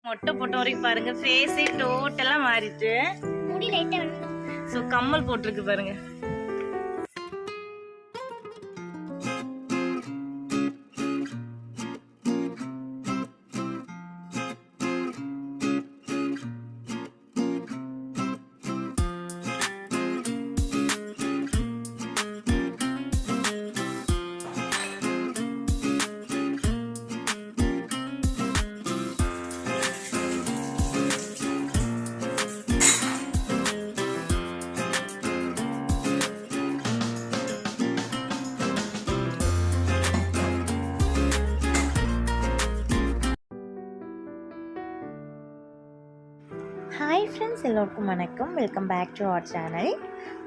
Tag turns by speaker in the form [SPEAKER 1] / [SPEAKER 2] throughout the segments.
[SPEAKER 1] மொட்டை போட்ட வரைக்கும் பாருங்க, ஃபேஸே டோட்டலா மாறிட்டு
[SPEAKER 2] முடி லைட்டா
[SPEAKER 1] ஸோ கம்மல் போட்டிருக்கு பாருங்க.
[SPEAKER 3] ஹாய் ஃப்ரெண்ட்ஸ், எல்லோருக்கும் வணக்கம். Welcome back to our channel.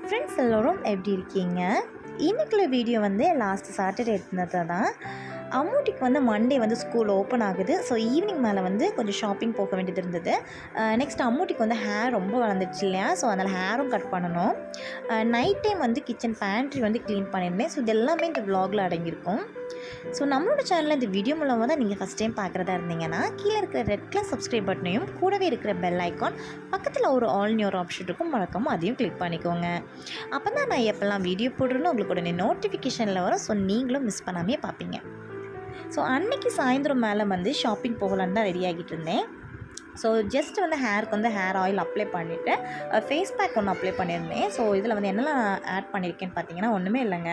[SPEAKER 3] Friends எல்லோரும் எப்படி இருக்கீங்க? இன்றைக்குள்ள வீடியோ வந்து லாஸ்ட் சாட்டர்டே எடுத்தது தான். அம்மூட்டிக்கு வந்து மண்டே வந்து ஸ்கூல் ஓப்பன் ஆகுது. ஸோ ஈவினிங் மேலே வந்து கொஞ்சம் ஷாப்பிங் போக வேண்டியது இருந்தது. நெக்ஸ்ட் அம்மூட்டிக்கு வந்து ஹேர் ரொம்ப வளர்ந்துச்சு இல்லையா, ஸோ அதனால் ஹேரும் கட் பண்ணணும். நைட் டைம் வந்து கிச்சன் பேண்ட்ரி வந்து க்ளீன் பண்ணியிருந்தேன். ஸோ இது எல்லாமே இந்த விலாகில் அடங்கியிருக்கும். ஸோ நம்மளோட சேனலில் இந்த வீடியோ மூலமாக தான் நீங்கள் ஃபஸ்ட் டைம் பார்க்குறதா இருந்தீங்கன்னா கீழே இருக்கிற ரெட் கலர் சப்ஸ்கிரைப் பட்டனையும் கூடவே இருக்கிற பெல் ஐக்கான் பக்கத்தில் ஒரு ஆல் நியூ ஆப்ஷன் இருக்கும், மறக்காமல் அதையும் கிளிக் பண்ணிக்கோங்க. அப்போ தான் நான் எப்போல்லாம் வீடியோ போடுறேன்னு உங்களுக்கு உடனே நோட்டிஃபிகேஷனில் வரும். ஸோ நீங்களும் மிஸ் பண்ணாமே பார்ப்பீங்க. ஸோ அன்றைக்கி சாயந்தரம் மேலே வந்து ஷாப்பிங் போகலான்னு தான் ரெடி ஆகிட்டு இருந்தேன். ஸோ ஜஸ்ட் வந்து ஹேருக்கு வந்து ஹேர் ஆயில் அப்ளை பண்ணிவிட்டு ஃபேஸ் பேக் ஒன்று அப்ளை பண்ணியிருந்தேன். ஸோ இதில் வந்து என்னெல்லாம் ஆட் பண்ணியிருக்கேன்னு பார்த்தீங்கன்னா ஒன்றுமே இல்லைங்க.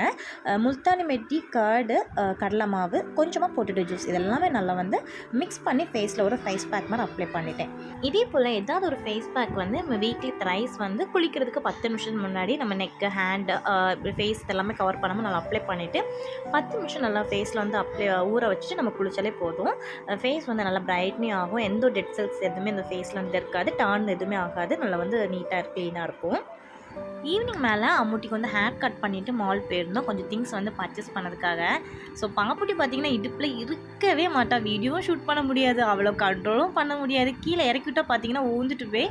[SPEAKER 3] முல்தானி மெட்டி, கர்டு, கடலை மாவு, கொஞ்சமாக பொட்டேட்டோ ஜூஸ் இதெல்லாமே நல்லா வந்து மிக்ஸ் பண்ணி ஃபேஸில் ஒரு ஃபேஸ் பேக் மாதிரி அப்ளை பண்ணிட்டேன். இதே போல் ஏதாவது ஒரு ஃபேஸ் பேக் வந்து நம்ம வீக்லி த்ரைஸ் வந்து குளிக்கிறதுக்கு 10 நிமிஷம் முன்னாடி நம்ம நெக்கு, ஹேண்டு, ஃபேஸ் இதெல்லாமே கவர் பண்ணாமல் நல்லா அப்ளை பண்ணிவிட்டு 10 நிமிஷம் நல்லா ஃபேஸில் வந்து ஊற வச்சுட்டு நம்ம குளிச்சாலே போதும். ஃபேஸ் வந்து நல்லா பிரைட்னி ஆகும். எந்த டெட் செல்ஸ் எதுவுமே இந்த ஃபேஸில் வந்து இருக்காது, டான் எதுவுமே ஆகாது, நல்லா வந்து நீட்டாக க்ளீனாக இருக்கும். ஈவினிங் மேலே அம்முட்டிக்கு வந்து ஹேர் கட் பண்ணிவிட்டு மால் போயிருந்தோம் கொஞ்சம் திங்ஸ் வந்து பர்ச்சேஸ் பண்ணதுக்காக. ஸோ பாப்புட்டி பார்த்திங்கன்னா இடுப்பில் இருக்கவே மாட்டா, வீடியோவும் ஷூட் பண்ண முடியாது, அவ்வளோ கண்ட்ரோலும் பண்ண முடியாது. கீழே இறக்கிவிட்டா பார்த்திங்கன்னா ஊந்துட்டு போய்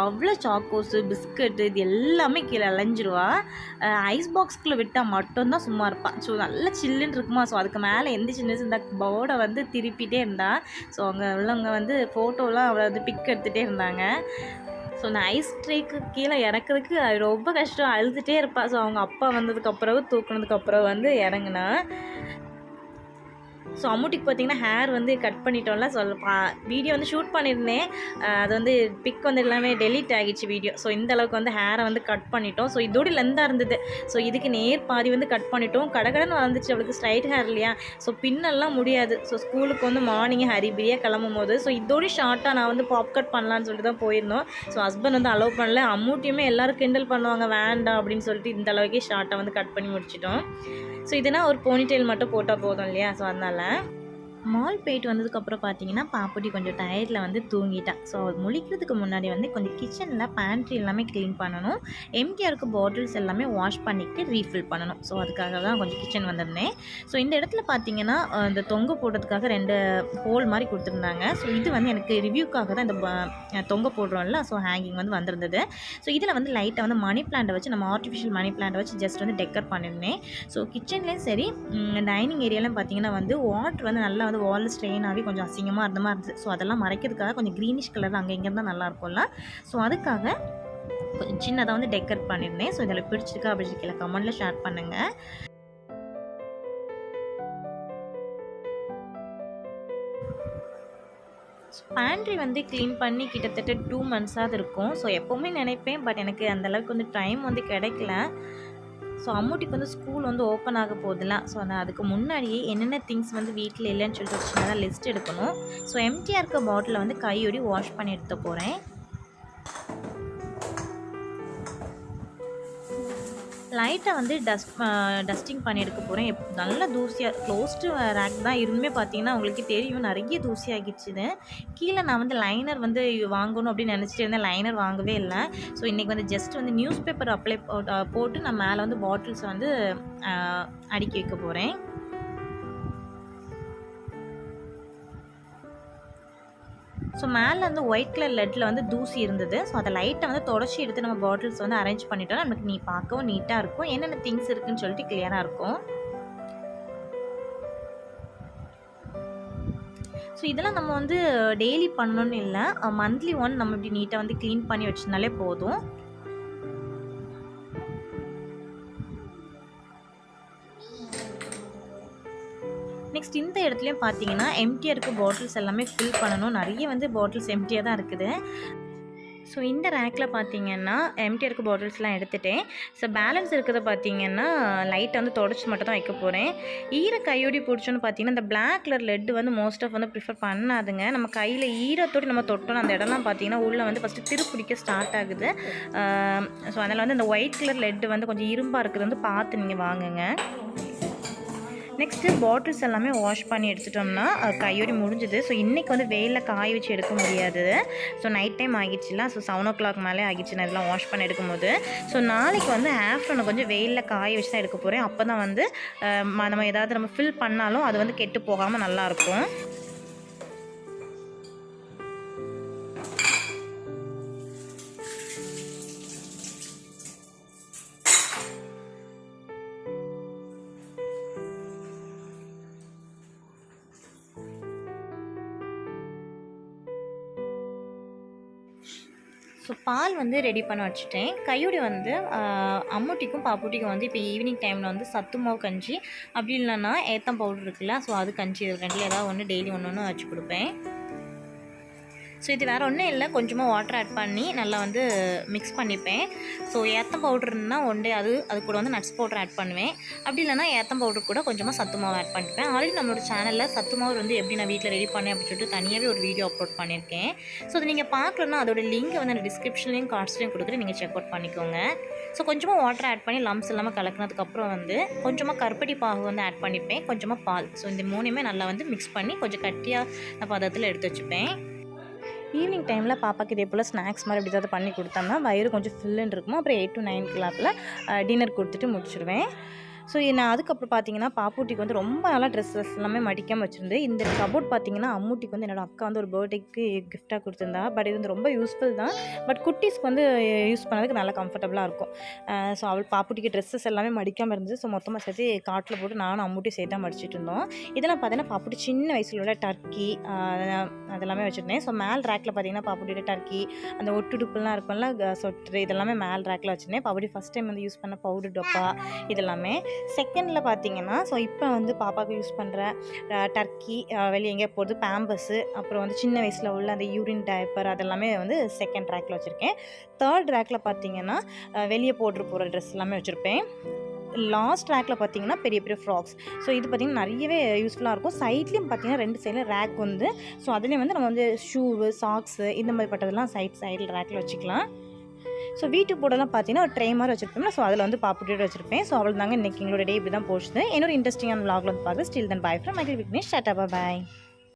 [SPEAKER 3] அவ்வளோ சாக்கோஸு, பிஸ்கட்டு இது எல்லாமே கீழே அலைஞ்சிருவா. ஐஸ் பாக்ஸ்குள்ளே விட்டால் மட்டும்தான் சும்மா இருப்பாள். ஸோ நல்லா சில்லுன்னு இருக்குமா. ஸோ அதுக்கு மேலே எந்த சின்ன இந்த போர்டை வந்து திருப்பிகிட்டே இருந்தா. ஸோ அங்கே உள்ளவங்க வந்து ஃபோட்டோலாம் அவளை வந்து பிக் எடுத்துகிட்டே இருந்தாங்க. ஸோ அந்த ஐஸ் ட்ரேக்கு கீழே இறக்குறதுக்கு ரொம்ப கஷ்டம், அழுதுகிட்டே இருப்பாள். ஸோ அவங்க அப்பா வந்ததுக்கப்புறம் தூக்குனதுக்கப்புறம் வந்து இறங்குனா. ஸோ அம்முட்டிக்கு பார்த்திங்கன்னா ஹேர் வந்து கட் பண்ணிட்டோம்ல. ஸோ வீடியோ வந்து ஷூட் பண்ணியிருந்தேன், அது வந்து பிக் வந்து எல்லாமே டெலீட் ஆகிடுச்சு வீடியோ. ஸோ இந்த அளவுக்கு வந்து ஹேரை வந்து கட் பண்ணிட்டோம். ஸோ இதோடு லெந்தாக இருந்தது. ஸோ இதுக்கு நேர் பாதி வந்து கட் பண்ணிட்டோம். கடகடன்னு வளர்ந்துச்சு அவளுக்கு, ஸ்ட்ரைட் ஹேர் இல்லையா. ஸோ பின்னெல்லாம் முடியாது. ஸோ ஸ்கூலுக்கு வந்து மார்னிங்கே ஹரிபரியாக கிளம்பும் போது ஸோ இதோடு ஷார்ட்டாக நான் வந்து பாப் கட் பண்ணலான்னு சொல்லிட்டு தான் போயிருந்தோம். ஸோ ஹஸ்பண்ட் வந்து அலோவ் பண்ணல. அம்மூட்டியுமே எல்லோரும் கிண்டல் பண்ணுவாங்க வேண்டாம் அப்படின்னு சொல்லிட்டு இந்த அளவுக்கே ஷார்ட்டாக வந்து கட் பண்ணி முடிச்சிட்டோம். ஸோ இதுனா ஒரு போனிடெயில் மட்டும் போட்டால் போதும் இல்லையா. ஸோ அதனால் மால் போயிட்டு வந்ததுக்கப்புறம் பார்த்தீங்கன்னா பாப்புட்டி கொஞ்சம் டயர்டில் வந்து தூங்கிட்டா. ஸோ அவர் முழிக்கிறதுக்கு முன்னாடி வந்து கொஞ்சம் கிச்சனில் பேண்ட்ரி எல்லாமே க்ளீன் பண்ணணும், எம்டியாக இருக்க பாட்டில்ஸ் எல்லாமே வாஷ் பண்ணிவிட்டு ரீஃபில் பண்ணணும். ஸோ அதுக்காக தான் கொஞ்சம் கிச்சன் வந்திருந்தேன். ஸோ இந்த இடத்துல பார்த்தீங்கன்னா இந்த தொங்க போடுறதுக்காக 2 ஹோல் மாதிரி கொடுத்துருந்தாங்க. ஸோ இது வந்து எனக்கு ரிவ்யூக்காக தான் இந்த தொங்க போடுறோம்ல, ஸோ ஹேங்கிங் வந்து வந்திருந்தது. ஸோ இதில் வந்து லைட்டாக வந்து மணி பிளான்ட்டை வச்சு நம்ம ஆர்டிஃபிஷியல் மணி பிளான்ட்டை வச்சு ஜஸ்ட் வந்து டெக்கர் பண்ணியிருந்தேன். ஸோ கிச்சன்லேயும் சரி டைனிங் ஏரியாலாம் பார்த்தீங்கன்னா வந்து வாட்டர் வந்து நல்லா வால் ஸ்ட்ரெயின் ஆகி கொஞ்சம் அசிங்கமாக இருந்த மாதிரி இருந்துச்சு. ஸோ அதெல்லாம் மறைக்கிறதுக்காக கொஞ்சம் க்ரீனிஷ் கலர் அங்கே இங்கே இருந்தால் நல்லாயிருக்கும்ல. ஸோ அதுக்காக கொஞ்சம் சின்னதாக வந்து டெக்கர் பண்ணியிருந்தேன். ஸோ இதில் பிடிச்சிருக்கா அப்படின்னு கீழே கமெண்ட்டில் ஷேர் பண்ணுங்கள். பேண்ட்ரி வந்து க்ளீன் பண்ணி கிட்டத்தட்ட 2 மந்த்ஸாக இருக்கும். ஸோ எப்போவுமே நினைப்பேன், பட் எனக்கு அந்தளவுக்கு வந்து டைம் வந்து கிடைக்கல. ஸோ அம்முட்டிக்கு வந்து ஸ்கூல் வந்து ஓப்பன் ஆக போகுதுல. ஸோ அதுக்கு முன்னாடியே என்னென்ன திங்ஸ் வந்து வீட்டில் இல்லைன்னு சொல்லிட்டு ஒரு சின்னதாக லிஸ்ட் எடுக்கணும். ஸோ எம்டியாக இருக்க பாட்டிலை வந்து கையோடி வாஷ் பண்ணி எடுத்து போகிறேன். லைட்டாக வந்து டஸ்டிங் பண்ணி எடுக்க போகிறேன். நல்லா தூசியாக க்ளோஸ்டு ரேக் தான் இருந்துமே பார்த்தீங்கன்னா உங்களுக்கு தெரியும் நிறைய தூசி ஆகிடுச்சுது. கீழே நான் வந்து லைனர் வந்து வாங்கணும் அப்படின்னு நினச்சிட்டு இருந்தேன், லைனர் வாங்கவே இல்லை. ஸோ இன்றைக்கி வந்து ஜஸ்ட் வந்து நியூஸ் பேப்பர் அப்ளை போட்டு நான் மேலே வந்து பாட்டில்ஸை வந்து அடுக்கி வைக்க போகிறேன். ஸோ மேலே வந்து ஒயிட் கலர் லெட்டில் வந்து தூசி இருந்தது. ஸோ அதை லைட்டை வந்து தொடச்சி எடுத்து நம்ம பாட்டில்ஸ் வந்து அரேஞ்ச் பண்ணிட்டோம்னா நமக்கு நீ பார்க்கவும் நீட்டாக இருக்கும், என்னென்ன திங்ஸ் இருக்குதுன்னு சொல்லிட்டு கிளியராக இருக்கும். ஸோ இதெல்லாம் நம்ம வந்து டெய்லி பண்ணணும்னு இல்லை, மந்த்லி ஒன் நம்ம இப்படி நீட்டாக வந்து க்ளீன் பண்ணி வச்சிருந்தாலே போதும். நெக்ஸ்ட் இந்த இடத்துலையும் பார்த்தீங்கன்னா எம்டியாக இருக்க பாட்டில்ஸ் எல்லாமே ஃபில் பண்ணணும். நிறைய வந்து பாட்டில்ஸ் எம்டியாக தான் இருக்குது. ஸோ இந்த ரேக்கில் பார்த்தீங்கன்னா எம்டியாக இருக்க பாட்டில்ஸ்லாம் எடுத்துகிட்டேன். ஸோ பேலன்ஸ் இருக்கிறத பார்த்தீங்கன்னா லைட்டை வந்து தொடச்சி மட்டும் தான் வைக்க போகிறேன். ஈர கையோடி பிடிச்சோன்னு பார்த்தீங்கன்னா இந்த பிளாக் கலர் லெட்டு வந்து மோஸ்ட் ஆஃப் வந்து ப்ரிஃபர் பண்ணாதுங்க. நம்ம கையில் ஈரத்தோடு நம்ம தொட்டோம் அந்த இடம்லாம் பார்த்தீங்கன்னா உள்ளே வந்து ஃபஸ்ட்டு திருப்பிடிக்க ஸ்டார்ட் ஆகுது. ஸோ அதில் வந்து இந்த ஒயிட் கலர் லெட்டு வந்து கொஞ்சம் இரும்பாக இருக்குது வந்து பார்த்து நீங்கள் வாங்குங்க. நெக்ஸ்ட்டு பாட்டில்ஸ் எல்லாமே வாஷ் பண்ணி எடுத்துட்டோம்னா கையோடி முடிஞ்சுது. ஸோ இன்றைக்கி வந்து வெயிலில் காய வச்சு எடுக்க முடியாது. ஸோ நைட் டைம் ஆகிடுச்சுல, ஸோ 7 o'clock மேலே ஆகிடுச்சு நான் இதெல்லாம் வாஷ் பண்ணி எடுக்கும்போது. ஸோ நாளைக்கு வந்து ஆஃப்டர்நூன் கொஞ்சம் வெயிலில் காய வச்சு தான் எடுக்க போகிறேன். அப்போ தான் வந்து நம்ம ஏதாவது நம்ம ஃபில் பண்ணாலும் அது வந்து கெட்டு போகாமல் நல்லாயிருக்கும். ஸோ பால் வந்து ரெடி பண்ண வச்சுட்டேன். கையோடி வந்து அம்முட்டிக்கும் பாப்புட்டிக்கும் வந்து இப்போ ஈவினிங் டைமில் வந்து சத்து மாவு கஞ்சி, அப்படி இல்லைன்னா ஏத்தம் பவுடர் இருக்குல்ல, ஸோ அது கஞ்சி, இது ரெண்டில் ஏதாவது ஒன்று டெய்லி ஒன்று வச்சு கொடுப்பேன். ஸோ இது வேறு ஒன்றும் இல்லை, கொஞ்சமாக வாட்டர் ஆட் பண்ணி நல்லா வந்து மிக்ஸ் பண்ணிப்பேன். ஸோ ஏத்தம் பவுடர்னா ஒன்றே அது கூட வந்து நட்ஸ் பவுடர் ஆட் பண்ணுவேன். அப்படி இல்லைனா ஏத்தம் பவுடர் கூட கொஞ்சமாக சத்து மாவு ஆட் பண்ணிப்பேன். ஆல்ரெடி நம்மளோட சேனலில் சத்து மாவு வந்து எப்படி நான் வீட்டில் ரெடி பண்ணேன் அப்படின்னு சொல்லிட்டு தனியாகவே ஒரு வீடியோ அப்லோட் பண்ணியிருக்கேன். ஸோ அது நீங்கள் பார்க்கலன்னா அதோட லிங்க் வந்து அந்த டிஸ்கிரிப்ஷன்லேயும் கார்ட்ஸ்லையும் கொடுக்குறேன், நீங்கள் செக் அவுட் பண்ணிக்கோங்க. ஸோ கொஞ்சமாக வாட்டர் ஆட் பண்ணி லம்ஸ் இல்லாமல் கலக்கினதுக்கப்புறம் வந்து கொஞ்சமாக கருப்பட்டி பாகு வந்து ஆட் பண்ணிப்பேன், கொஞ்சமாக பால். ஸோ இந்த மூணுமே நல்லா வந்து மிக்ஸ் பண்ணி கொஞ்சம் கட்டியாக பதத்தில் எடுத்து வச்சுப்பேன். ஈவினிங் டைமில் பாப்பாக்கு இதே போல் ஸ்நாக்ஸ் மாதிரி எப்படி ஏதாவது பண்ணி கொடுத்தோம்னா வயிறு கொஞ்சம் ஃபில்லுன்னு இருக்குமோ. அப்புறம் 8 to 9 o'clock டின்னர் கொடுத்துட்டு முடிச்சிடுவேன். ஸோ நான் அதுக்கப்புறம் பார்த்தீங்கன்னா பாப்பூட்டிக்கு வந்து ரொம்ப நல்லா ட்ரெஸ்ஸஸ் எல்லாமே மடிக்காமல் வச்சுருந்து. இந்த கபோர்ட் பார்த்தீங்கன்னா அம்மூட்டிக்கு வந்து என்னோடய அக்கா வந்து ஒரு பர்த்டேக்கு கிஃப்டாக கொடுத்துருந்தா. பட் இது வந்து ரொம்ப யூஸ்ஃபுல் தான். பட் குட்டீஸ்க்கு வந்து யூஸ் பண்ணதுக்கு நல்லா கம்ஃபர்டபுளாக இருக்கும். ஸோ அவள் பாப்பூட்டிக்கு ட்ரெஸ்ஸஸ் எல்லாமே மடிக்காமல் இருந்துச்சு. ஸோ மொத்தமாக சேர்த்து காட்டில் போட்டு நானும் அம்மூட்டி சேர்த்தா மடிச்சிட்டு இருந்தோம். இதெல்லாம் பார்த்தீங்கன்னா பாப்பூட்டி சின்ன வயசில் உள்ள டர்க்கி அதெல்லாமே வச்சுருந்தேன். ஸோ மேல் ரேக்கில் பார்த்தீங்கன்னா பாப்பூட்டியோட டர்க்கி, அந்த ஒட்டுடுப்புலாம் இருக்கும்ல, சொட்ரு, இதெல்லாமே மேல் ரேக்கில் வச்சுருந்தேன். பாப்பூட்டி ஃபஸ்ட் டைம் வந்து யூஸ் பண்ண பவுடர் டப்பா இதெல்லாமே. செகண்டில் பார்த்தீங்கன்னா ஸோ இப்போ வந்து பாப்பாவுக்கு யூஸ் பண்ணுற டர்க்கி, வெளியே எங்கேயா போகிறது பேம்பஸ்ஸு, அப்புறம் வந்து சின்ன வயசில் உள்ள அந்த யூரின் டைப்பர் அதெல்லாமே வந்து செகண்ட் ரேக்கில் வச்சுருக்கேன். தேர்ட் ரேக்கில் பார்த்தீங்கன்னா வெளியே போட்டு போகிற ட்ரெஸ் எல்லாமே வச்சுருப்பேன். லாஸ்ட் ரேக்கில் பார்த்தீங்கன்னா பெரிய பெரிய ஃப்ராக்ஸ். ஸோ இது பார்த்திங்கன்னா நிறையவே யூஸ்ஃபுல்லாக இருக்கும். சைட்லேயும் பார்த்தீங்கன்னா 2 சைடில் ரேக் வந்து, ஸோ அதுலேயும் வந்து நம்ம வந்து ஷூவு, சாக்ஸு இந்த மாதிரி பட்டதெல்லாம் சைடில் ரேக்கில் வச்சுக்கலாம். ஸோ வீட்டுக்கு போடலாம் பார்த்தீங்கன்னா ஒரு ட்ரே மாதிரி வச்சுருப்பேன். ஸோ அதில் வந்து பாப்புட்டியோட வச்சுருப்பேன். ஸோ அவள் தாங்க இன்றைக்கி எங்களோட டே இப்படி தான் போச்சுது. இன்னொரு இன்ட்ரெஸ்டிங்கான vlogல வந்து பார்க்குறேன். Still then bye from Magizhvignesh. டாடா பாய்.